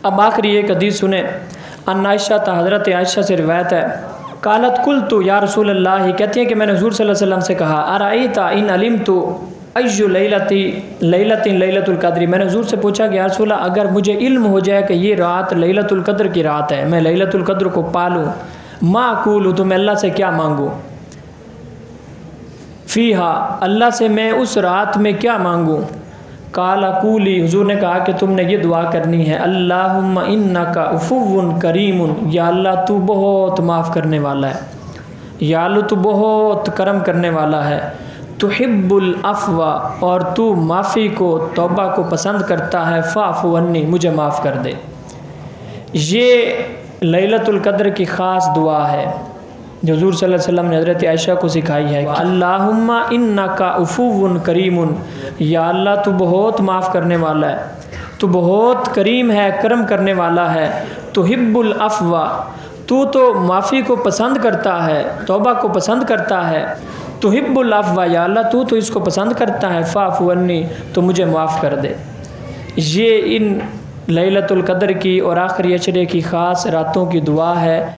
अब आखिरी एक हदीस सुने। अन आयशा हज़रत आयशा से रिवायत है, कालत कुल तो या रसूल अल्लाह, कहती हैं कि मैंने हुज़ूर सल्लल्लाहु अलैहि वसल्लम से कहा, अराईता इन अलिम तो अय्यु लैलतिन लैलतुल क़द्र, मैंने हुज़ूर से पूछा कि या रसूल अल्लाह, अगर मुझे इल्म हो जाए कि ये रात लैलतुल क़द्र की रात है, मैं लैलतुल क़द्र को पालूँ, मा अक़ूलु, तो मैं अल्लाह से क्या मांगूँ, फ़ीहा, अल्लाह से मैं उस रात में क्या मांगूँ। काला कूली, हुजूर ने कहा कि तुमने ये दुआ करनी है, अल्लाहुम्मा इन्नका उफ़ुव्वुन करीमुन, या अल्लाह तू बहुत माफ़ करने वाला है, या अल्लाह तू बहुत करम करने वाला है, तुहिब्बुल अफ़वा, और तू माफ़ी को, तौबा को पसंद करता है, फ़ाफ़ु अन्नी, मुझे माफ़ कर दे। ये लैलतुल क़द्र की ख़ास दुआ है जो हुज़ूर सल्लल्लाहु अलैहि वसल्लम ने हज़रत आयशा को सिखाई है। अल्लाहुम्मा इन्नका उफ़ुव्वुन करीमुन, या अल्लाह तू बहुत माफ़ करने वाला है, तू बहुत करीम है, करम करने वाला है, तुहिब्बुल अफ़वा, तू तो माफ़ी को पसंद करता है, तौबा को पसंद करता है, तुहिब्बुल अफ़वा, या अल्लाह तू तो इसको पसंद करता है, फ़ाफ़ु अन्नी, तो मुझे माफ़ कर दे। ये इन लैलतुल क़द्र की और आखिरी अशरे की ख़ास रातों की दुआ है।